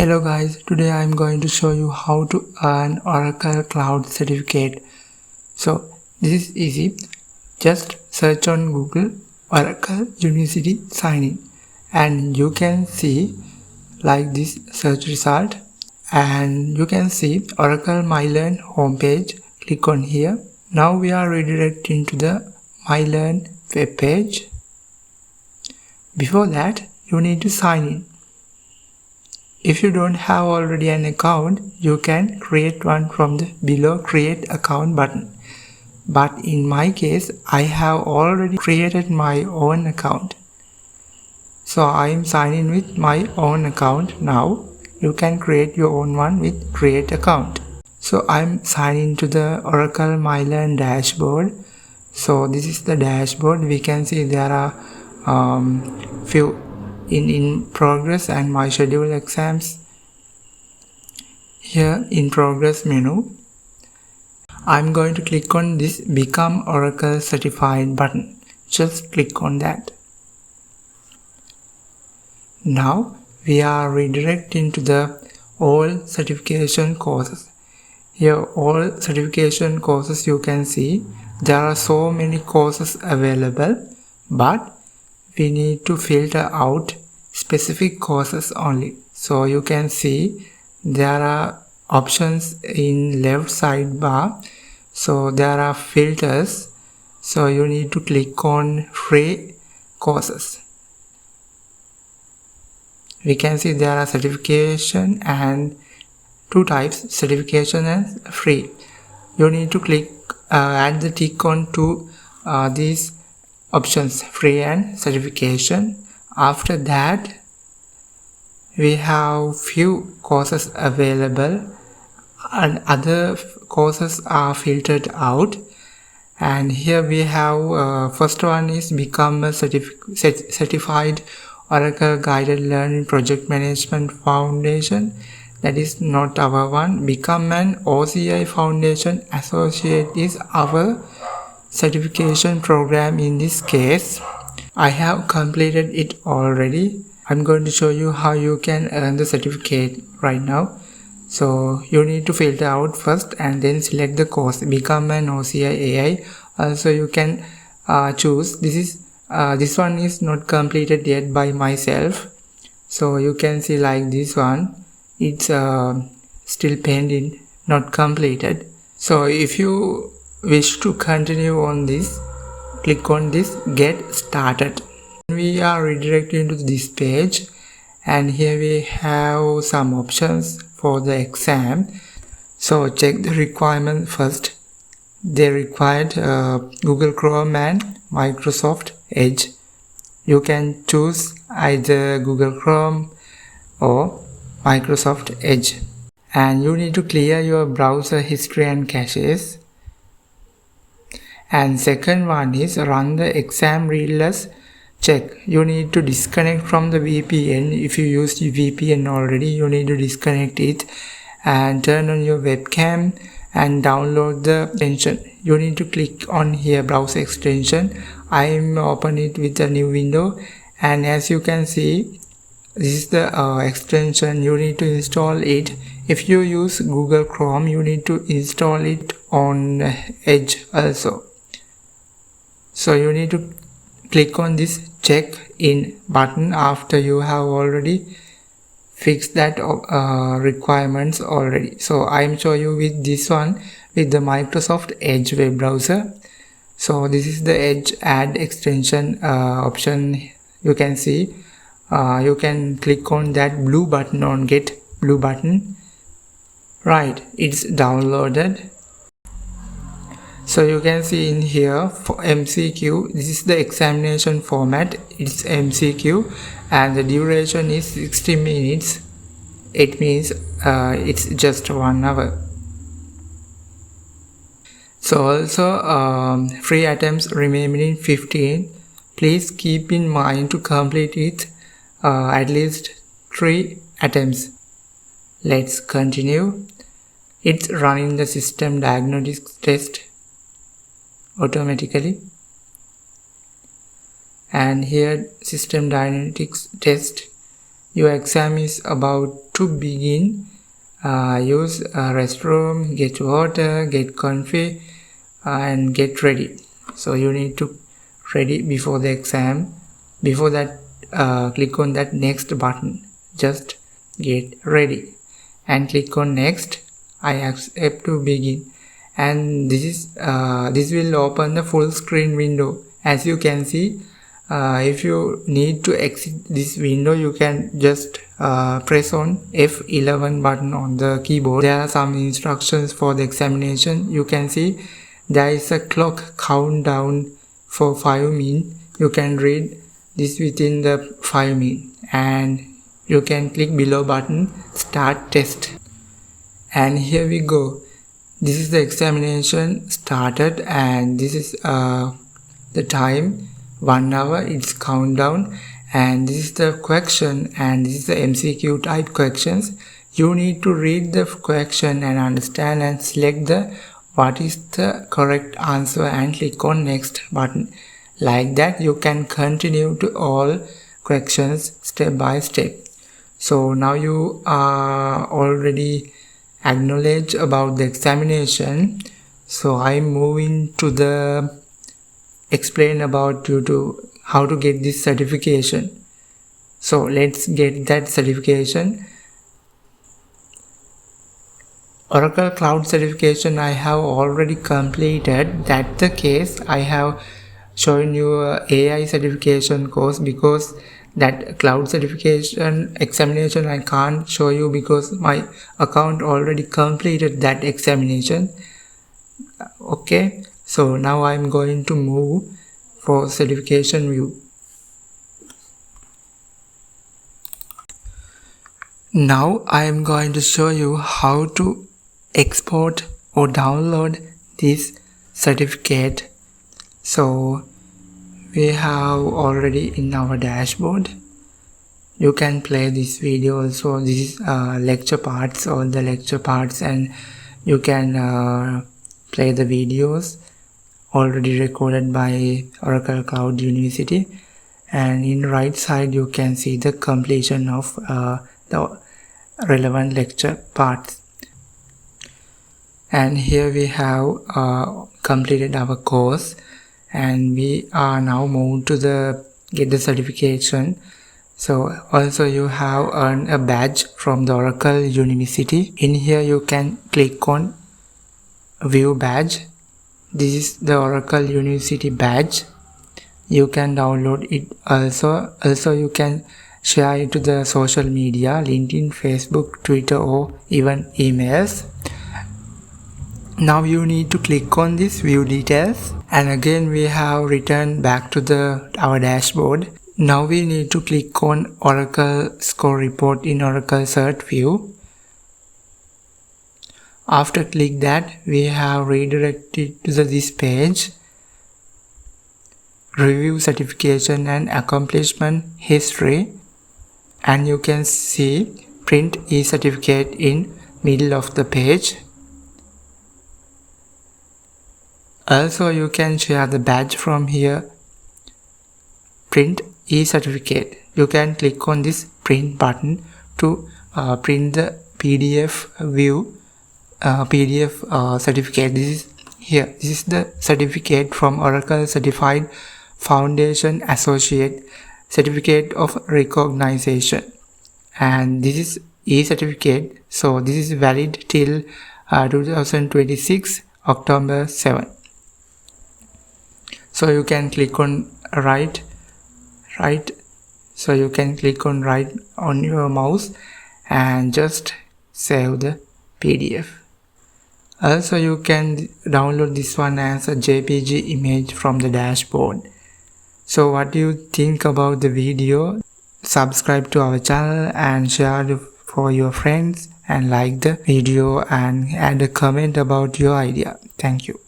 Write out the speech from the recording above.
Hello guys, today I am going to show you how to earn Oracle Cloud Certificate. So this is easy. Just search on Google Oracle University sign in and you can see like this search result and you can see Oracle MyLearn homepage. Click on here. Now we are redirecting to the MyLearn web page. Before that you need to sign in. If you don't have already an account, you can create one from the below create account button. But in my case, I have already created my own account. So I am signing with my own account now. You can create your own one with create account. So I'm signing to the Oracle MyLearn dashboard. So this is the dashboard. We can see there are few in progress and my scheduled exams. Here in progress menu, I'm going to click on this become Oracle certified button. Just click on that. Now we are redirecting to the all certification courses. Here all certification courses you can see there are so many courses available, but we need to filter out specific courses only. So you can see there are options in left sidebar. So there are filters. So you need to click on free courses. We can see there are certification and two types, certification and free. You need to click add the tick on to these options, free and certification. After that we have few courses available and other courses are filtered out, and here we have first one is become a certified Oracle guided learning project management foundation. That is not our one. Become an OCI foundation associate is our certification program. In this case I have completed it already. I'm going to show you how you can earn the certificate right now. So you need to filter out first and then select the course become an OCI AI. Also you can choose this one is not completed yet by myself. So you can see like this one, it's still pending, not completed. So if you wish to continue on this, click on this get started. We are redirected to this page and here we have some options for the exam. So check the requirement first. They required Google Chrome and Microsoft Edge. You can choose either Google Chrome or Microsoft Edge. And you need to clear your browser history and caches. And second one is run the exam readless check. You need to disconnect from the VPN. If you used VPN already, you need to disconnect it and turn on your webcam and download the extension. You need to click on here browser extension. I am open it with a new window, and as you can see this is the extension. You need to install it. If you use Google Chrome, you need to install it on Edge also. So you need to click on this check in button after you have already fixed that requirements already. So I am showing you with this one with the Microsoft Edge web browser. So this is the Edge add extension option. You can see you can click on that blue button on get blue button. Right, it's downloaded. So you can see in here for MCQ, this is the examination format. It's MCQ and the duration is 60 minutes. It means it's just 1 hour. So also free attempts remaining 15. Please keep in mind to complete it at least 3 attempts. Let's continue. It's running the system diagnostics test automatically, and here system diagnostics test your exam is about to begin. Use restroom, get water, get comfy, and get ready. So you need to ready before the exam. Before that, click on that next button. Just get ready and click on next. I accept to begin, and this will open the full screen window. As you can see, if you need to exit this window, you can just press on F11 button on the keyboard. There are some instructions for the examination. You can see there is a clock countdown for 5 minutes. You can read this within the 5 minutes, and you can click below button start test. And here we go. This is the examination started, and this is the time, 1 hour. It's countdown, and this is the question, and this is the MCQ type questions. You need to read the question and understand and select the what is the correct answer and click on next button. Like that you can continue to all questions step by step. So now you are already acknowledged about the examination. So I'm moving to the explain about you to how to get this certification. So let's get that certification. Oracle Cloud certification I have already completed. That's the case I have shown you a AI certification course, because that cloud certification examination I can't show you because my account already completed that examination. Okay, so now I'm going to move for certification view. Now I am going to show you how to export or download this certificate. So we have already in our dashboard. You can play this video also. This is lecture parts, all the lecture parts, and you can play the videos already recorded by Oracle Cloud University. And in right side you can see the completion of the relevant lecture parts. And here we have completed our course, and we are now moved to the get the certification. So also you have earned a badge from the Oracle University. In here you can click on view badge. This is the Oracle University badge. You can download it also you can share it to the social media, LinkedIn, Facebook, Twitter, or even emails. Now you need to click on this view details, and again we have returned back to our dashboard. Now we need to click on Oracle score report in Oracle Cert view. After click that, we have redirected to this page. Review certification and accomplishment history, and you can see print e-certificate in middle of the page. Also you can share the badge from here. Print e-certificate. You can click on this print button to print the PDF view PDF certificate. This is here. This is the certificate from Oracle Certified Foundation Associate Certificate of Recognition, and this is e-certificate. So this is valid till 2026 October 7. So you can click on right. So you can click on right on your mouse and just save the PDF. Also you can download this one as a JPG image from the dashboard. So what do you think about the video? Subscribe to our channel and share it for your friends, and like the video and add a comment about your idea. Thank you.